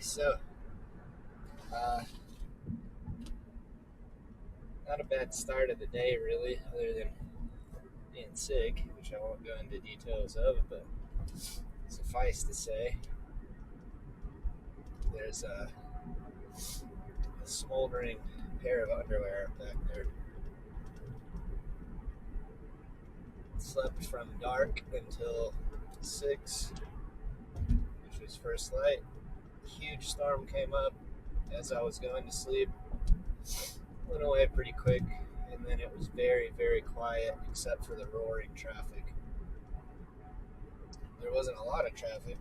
So, uh, not a bad start of the day, really, other than being sick, which I won't go into details of, but suffice to say, there's a smoldering pair of underwear back there. Slept from dark until 6, which was first light. A huge storm came up as I was going to sleep. Went away pretty quick, and then it was very, very quiet except for the roaring traffic. There wasn't a lot of traffic,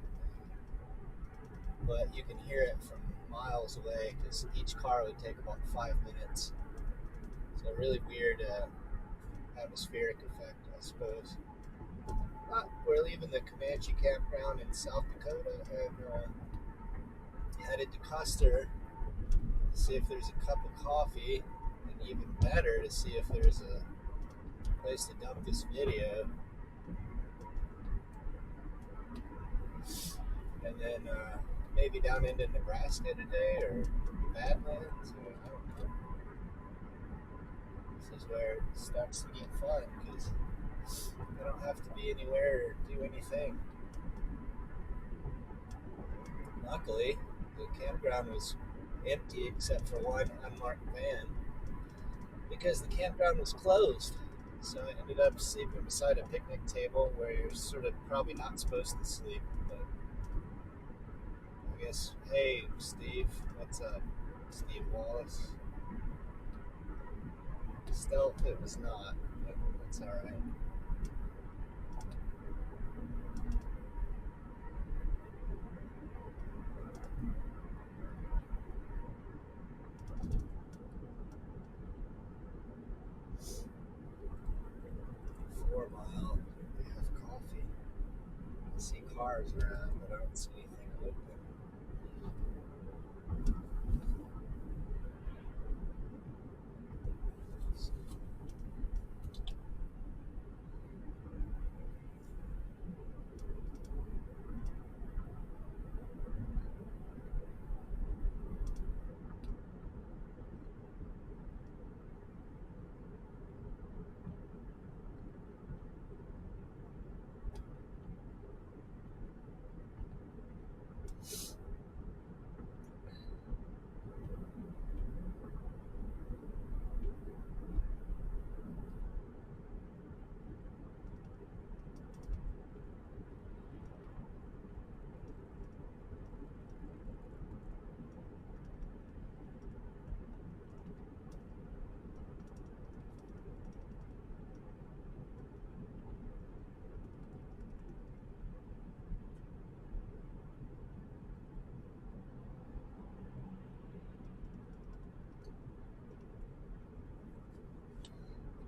but you can hear it from miles away because each car would take about 5 minutes. So a really weird atmospheric effect, I suppose. We're leaving the Comanche campground in South Dakota and headed to Custer to see if there's a cup of coffee, and even better to see if there's a place to dump this video. And then maybe down into Nebraska today or Badlands. Or, I don't know. This is where it starts to get fun because I don't have to be anywhere or do anything. Luckily, the campground was empty except for one unmarked van because the campground was closed. So I ended up sleeping beside a picnic table where you're sort of probably not supposed to sleep. But I guess, hey, Steve, what's up? Steve Wallace. Stealth, it was not, but that's alright. $4 mile, they have coffee. I see cars around, but I don't see anything open.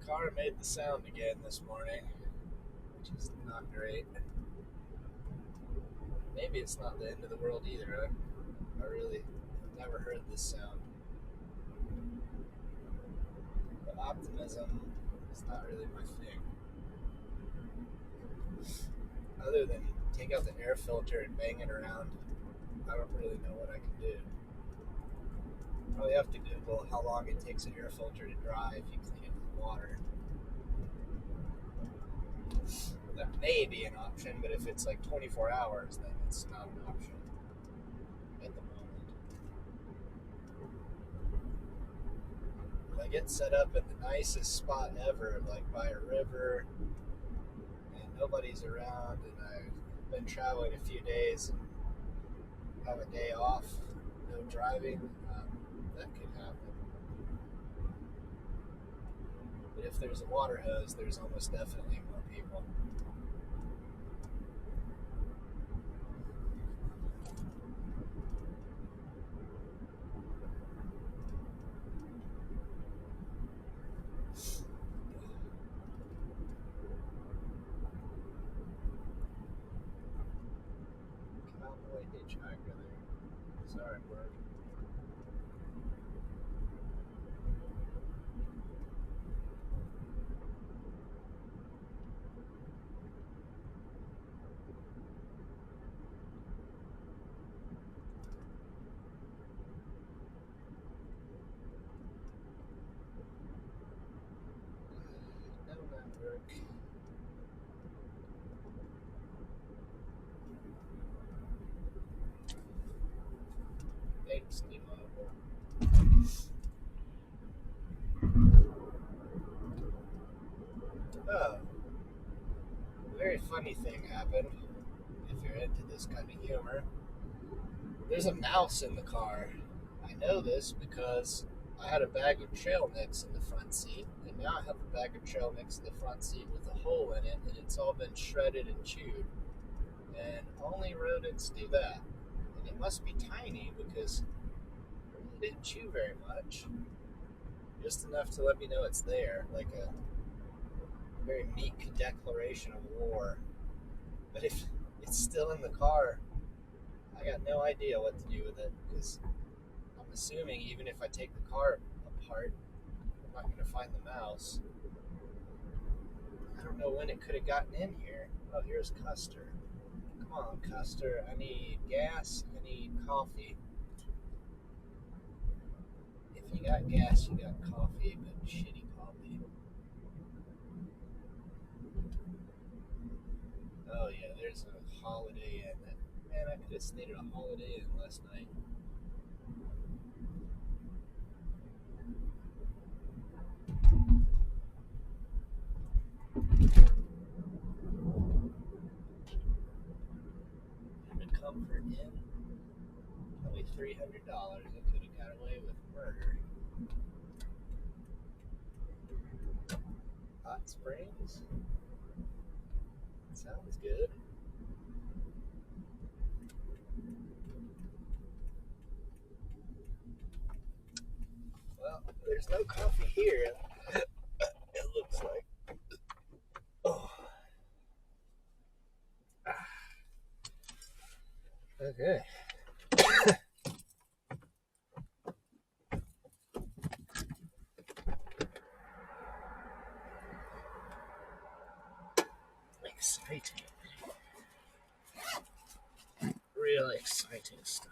The car made the sound again this morning, which is not great. Maybe it's not the end of the world either. I really never heard this sound. But optimism is not really my thing. Other than take out the air filter and bang it around, I don't really know what I can do. Probably have to Google how long it takes an air filter to dry if you clean it with water. That may be an option, but if it's like 24 hours, then it's not an option at the moment. If I get set up at the nicest spot ever, like by a river, and nobody's around, and I've been traveling a few days and have a day off, no driving, that could happen. But if there's a water hose, there's almost definitely more people. Cowboy hitchhiker there. Sorry, word. Thanks, T-Mobile. Oh, a very funny thing happened. If you're into this kind of humor, there's a mouse in the car. I know this because I had a bag of trail mix in the front seat, and now I have a bag of trail mix in the front seat with a hole in it, and it's all been shredded and chewed. And only rodents do that. And it must be tiny because it really didn't chew very much. Just enough to let me know it's there, like a very meek declaration of war. But if it's still in the car, I got no idea what to do with it because I'm assuming even if I take the car apart, I'm not going to find the mouse. I don't know when it could have gotten in here. Oh, here's Custer. Come on, Custer. I need gas. I need coffee. If you got gas, you got coffee, but shitty coffee. Oh, yeah, there's a Holiday Inn. Man, I could have stayed at a Holiday Inn last night. The Comfort Inn. Only $300. I could have got away with murder. Hot Springs? Sounds good. Well, there's no coffee here. It looks like. Oh. Okay. Exciting. Real exciting stuff.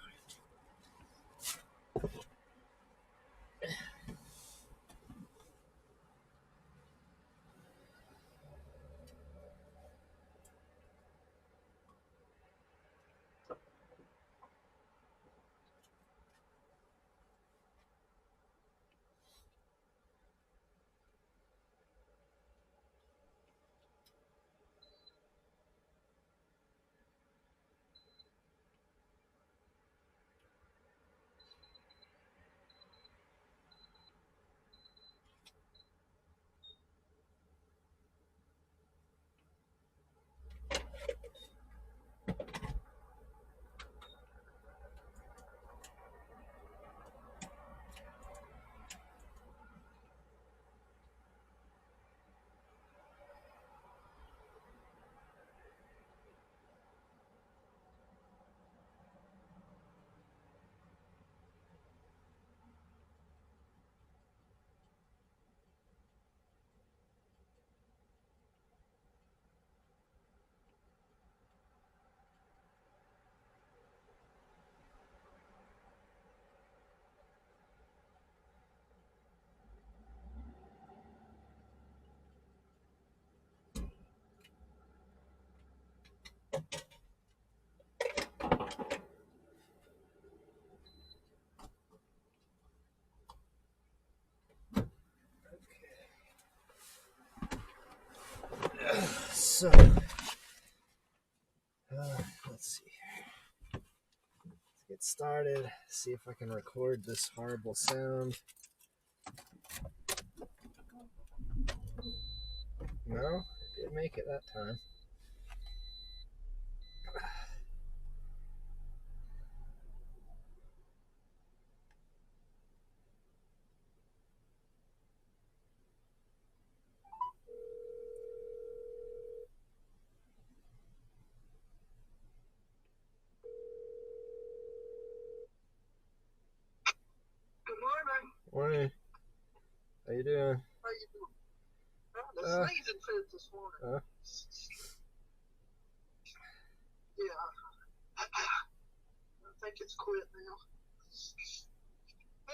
So, let's see here. Let's get started. See if I can record this horrible sound. No, it didn't make it that time. Morning. How you doing? How you doing? The sneezing fit this morning. Yeah. I think it's quit now.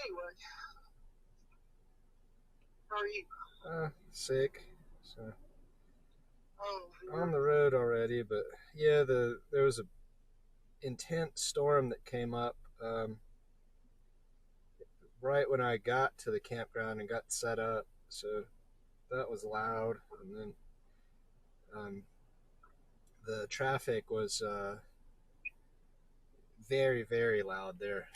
Anyway. How are you? Sick. So Oh, on dear. the road already. But yeah, there was a intense storm that came up right when I got to the campground and got set up. So that was loud, and then um, the traffic was very, very loud there.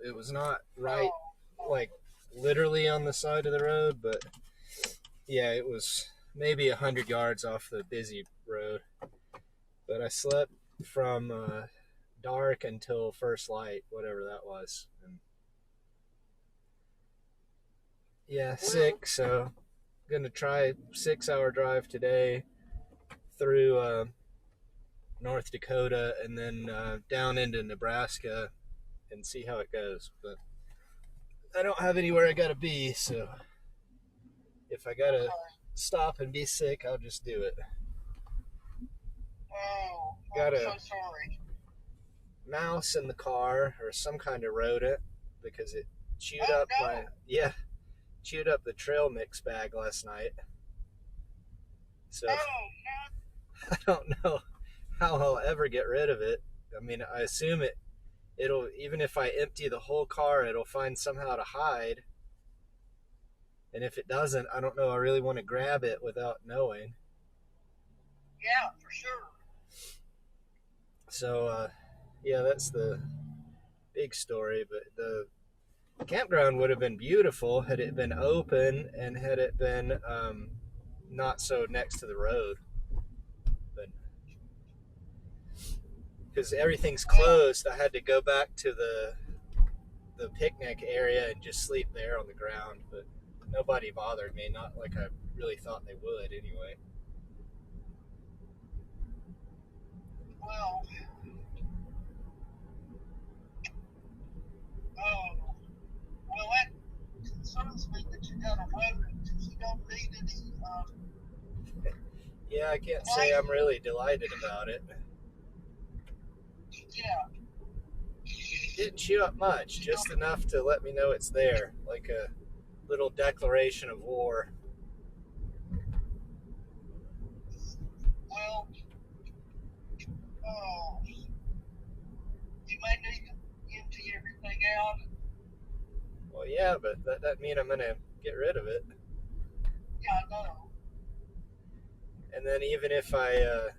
It was not right, Oh, oh, like literally on the side of the road, but yeah, it was maybe 100 yards off the busy road. But I slept from dark until first light, whatever that was. And yeah, well, sick. So gonna try 6 hour drive today through North Dakota and then down into Nebraska and see how it goes. But I don't have anywhere I gotta be, so if I gotta okay. stop and be sick, I'll just do it. Oh, Got I'm so a sorry. mouse in the car or some kind of rodent because it chewed Oh, up my, no. yeah, chewed up the trail mix bag last night. So Oh, no. I don't know how I'll ever get rid of it. I mean, I assume it'll, even if I empty the whole car, it'll find somehow to hide. And if it doesn't, I don't know. I really want to grab it without knowing. Yeah, for sure. So yeah, that's the big story. But the campground would have been beautiful had it been open and had it been not so next to the road. But because everything's Well, closed, I had to go back to the picnic area and just sleep there on the ground. But nobody bothered me, not like I really thought they would anyway. well, oh, well, that concerns me that you got a rodent. You don't need any, Yeah, I can't say life. I'm really delighted about it. Yeah, Didn't chew up much, you just don't, enough to let me know it's there, like a little declaration of war. well, oh, you may need to empty everything out. Well, yeah, but that doesn't mean I'm gonna get rid of it. Yeah, I know. And then even if I,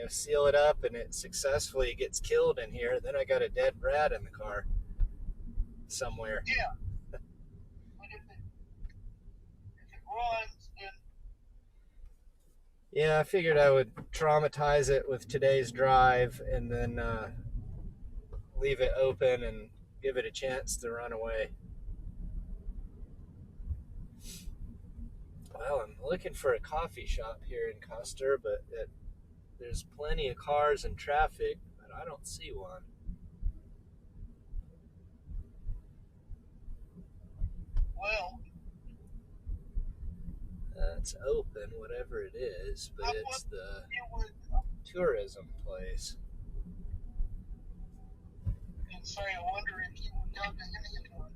seal it up and it successfully gets killed in here, then I got a dead rat in the car somewhere. Yeah, but if it runs, then Yeah, I figured I would traumatize it with today's drive and then leave it open and give it a chance to run away. Well, I'm looking for a coffee shop here in Custer, but there's plenty of cars and traffic, but I don't see one. well, It's open, whatever it is, but I it's would, the you would, tourism place. and say, I wonder if you would go to any of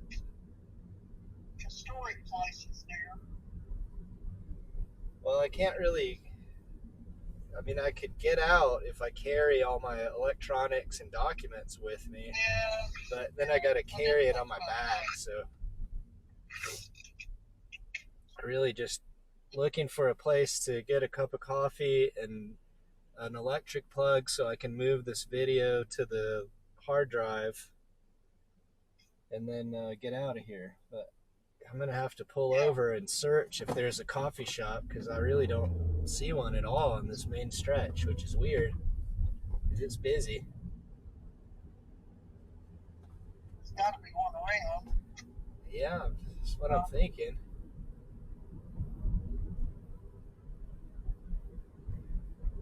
the historic places there. Well, I can't really. I mean, I could get out if I carry all my electronics and documents with me, Yeah, but then I yeah, got to I didn't carry it on think my about back, that. so really just looking for a place to get a cup of coffee and an electric plug so I can move this video to the hard drive and then get out of here. But I'm gonna have to pull Yeah, over and search if there's a coffee shop because I really don't see one at all on this main stretch, which is weird because it's busy. there's got to be one around. Yeah, that's what I'm Uh, thinking.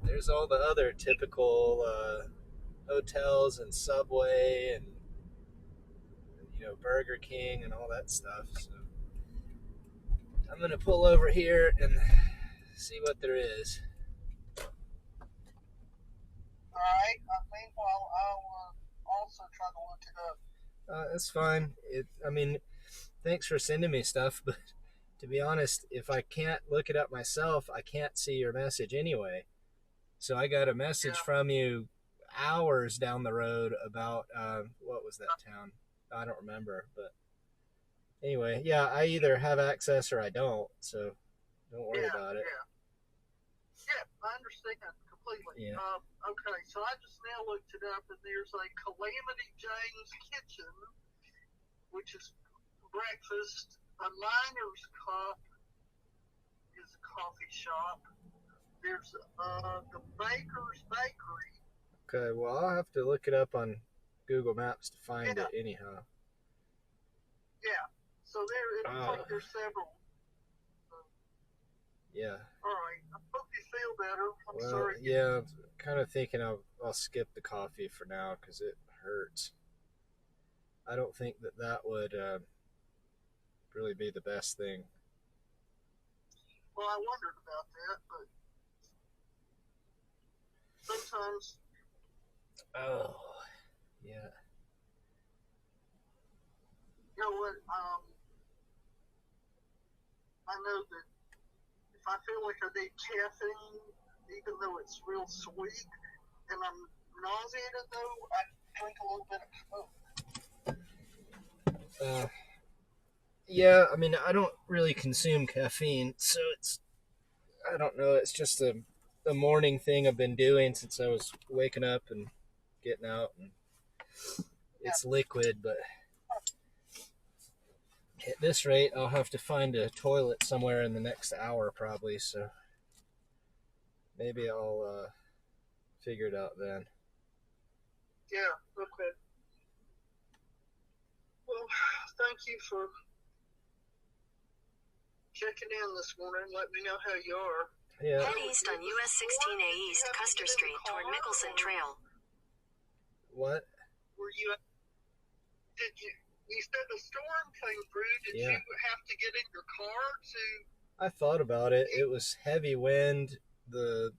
There's all the other typical hotels and Subway and Burger King and all that stuff. So I'm gonna pull over here and see what there is. all right. Meanwhile, I'll also try to look it up. That's fine. I mean, thanks for sending me stuff, but to be honest, if I can't look it up myself, I can't see your message anyway. So I got a message Yeah. from you hours down the road about what was that town? I don't remember, but anyway, yeah, I either have access or I don't, so don't worry about it. Yeah, I understand completely. Yeah. Okay, so I just now looked it up, and there's a Calamity Jane's Kitchen, which is breakfast. A Miner's Cup is a coffee shop. There's the Baker's Bakery. Okay, well, I'll have to look it up on Google Maps to find it anyhow. Yeah, so it looks like there's several. Yeah. All right, I hope you feel better. I'm Well, sorry. yeah, I'm kind of thinking I'll skip the coffee for now because it hurts. I don't think that would really be the best thing. Well, I wondered about that, but sometimes. Oh, yeah. You know what? I know that if I feel like I need caffeine, even though it's real sweet, and I'm nauseated, though, I drink a little bit of Coke. Yeah, I mean, I don't really consume caffeine, so I don't know, it's just a morning thing I've been doing since I was waking up and getting out, and it's liquid, but at this rate, I'll have to find a toilet somewhere in the next hour probably, so maybe I'll figure it out then. Yeah, okay. Well, thank you for checking in this morning. Let me know how you are. Yeah. Head east on US 16A East, Custer Street, toward Mickelson Trail. What? Were you? Did you? You said the storm came through. Did you have to get in your car to? I thought about it. It was heavy wind. The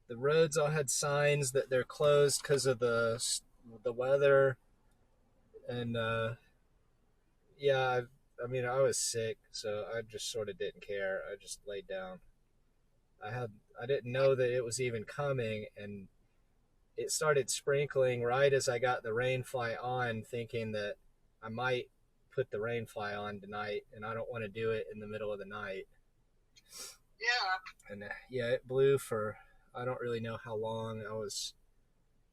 roads all had signs that they're closed because of the weather, and yeah, I mean, I was sick, so I just sort of didn't care. I just laid down. I didn't know that it was even coming, and it started sprinkling right as I got the rain fly on, thinking that I might put the rain fly on tonight, and I don't want to do it in the middle of the night. Yeah. And yeah, it blew for I don't really know how long. I was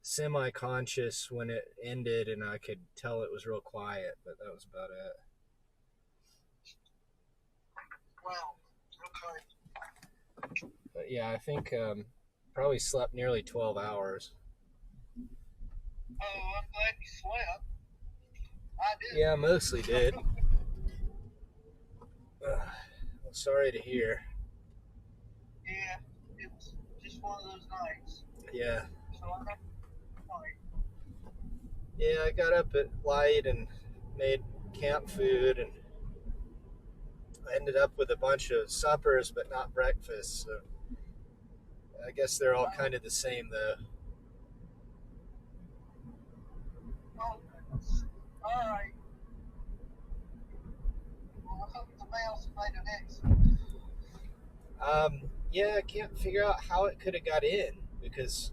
semi-conscious when it ended, and I could tell it was real quiet, but that was about it. Wow. Okay. But yeah, I think probably slept nearly 12 hours. Oh, I'm glad you slept. I did. Yeah, mostly did. Well, sorry to hear. Yeah, it was just one of those nights. Yeah. So I'm not fine. Yeah, I got up at light and made camp food, and I ended up with a bunch of suppers, but not breakfast. So I guess they're all kind of the same, though. Oh, goodness. All right. Well, I hope the mouse made an exit. Yeah, I can't figure out how it could have got in, because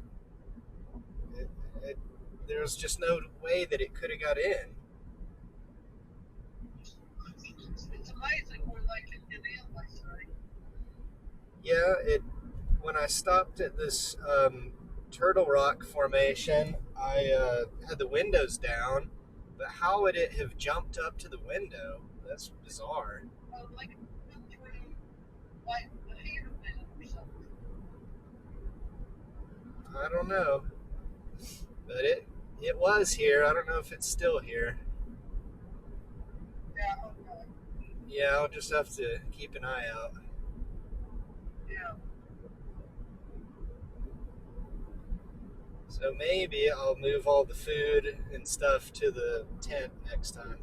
there's just no way that it could have got in. It's amazing where they can get in, they say. Yeah, when I stopped at this Turtle Rock formation, I had the windows down, but how would it have jumped up to the window? That's bizarre. Well, they can come through, like, the heater vent or something. I don't know. But it was here. I don't know if it's still here. Yeah, okay. Yeah, I'll just have to keep an eye out. Yeah. So maybe I'll move all the food and stuff to the tent next time.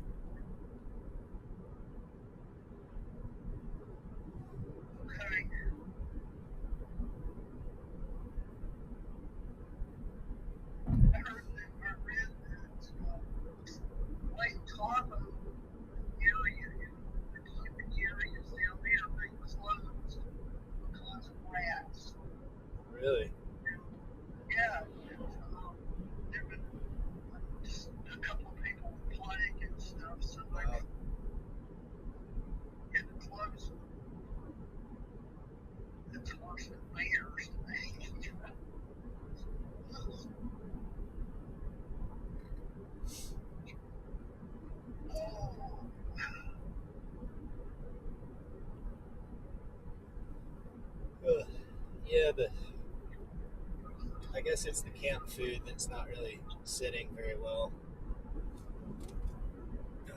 Okay. I heard that I read that Lake Tahoe area, the camping areas down Really? Yeah, there been just a couple of people with plague and stuff, so they Wow. getting close. It's worse than bears to me. Oh, Ugh. Yeah, I guess it's the camp food that's not really sitting very well.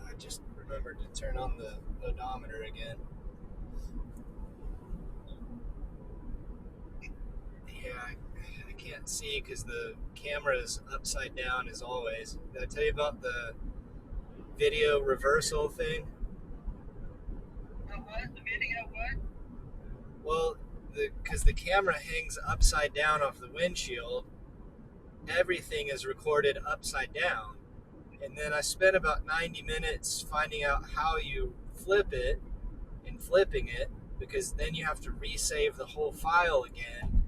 I just remembered to turn on the odometer again. Yeah, I can't see because the camera is upside down as always. Did I tell you about the video reversal thing? the what? The video what? Well, because the camera hangs upside down off the windshield, everything is recorded upside down. And then I spent about 90 minutes finding out how you flip it and flipping it, because then you have to resave the whole file again.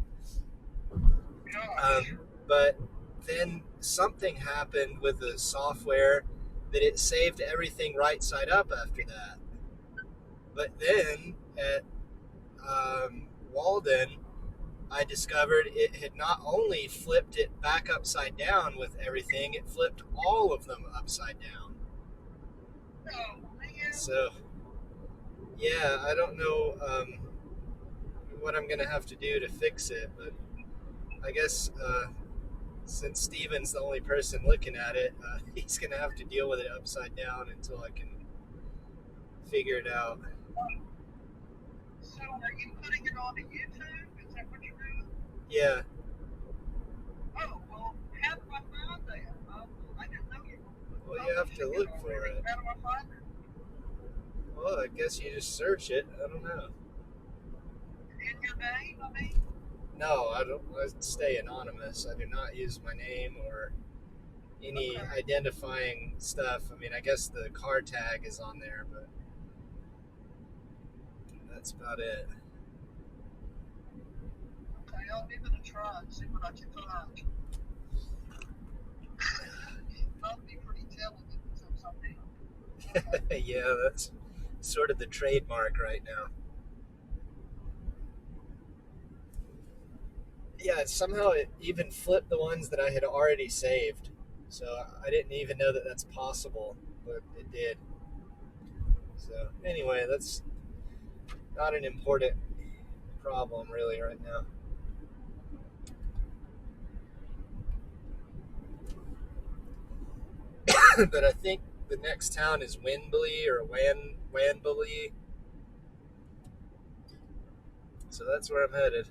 Gosh. But then something happened with the software that it saved everything right side up after that. But then at Walden, I discovered it had not only flipped it back upside down with everything, it flipped all of them upside down. Oh, man. So, yeah, I don't know what I'm going to have to do to fix it, but I guess since Steven's the only person looking at it, he's going to have to deal with it upside down until I can figure it out. So, are you putting it onto YouTube? Is that what you're doing? Yeah. Oh, well, how do I find that? I didn't know you were. Well, you have to look for it. How do I find it? Well, I guess you just search it. I don't know. In your name, I mean? No, I don't. I stay anonymous. I do not use my name or any identifying stuff. I mean, I guess the car tag is on there, but that's about it. Okay, I'll give it a try and see what I can find. That'll be pretty telling if it's upside down. Yeah, that's sort of the trademark right now. Yeah, somehow it even flipped the ones that I had already saved. So I didn't even know that that's possible, but it did. So anyway, that's not an important problem really right now. But I think the next town is Winbly or Wanbly. So that's where I'm headed.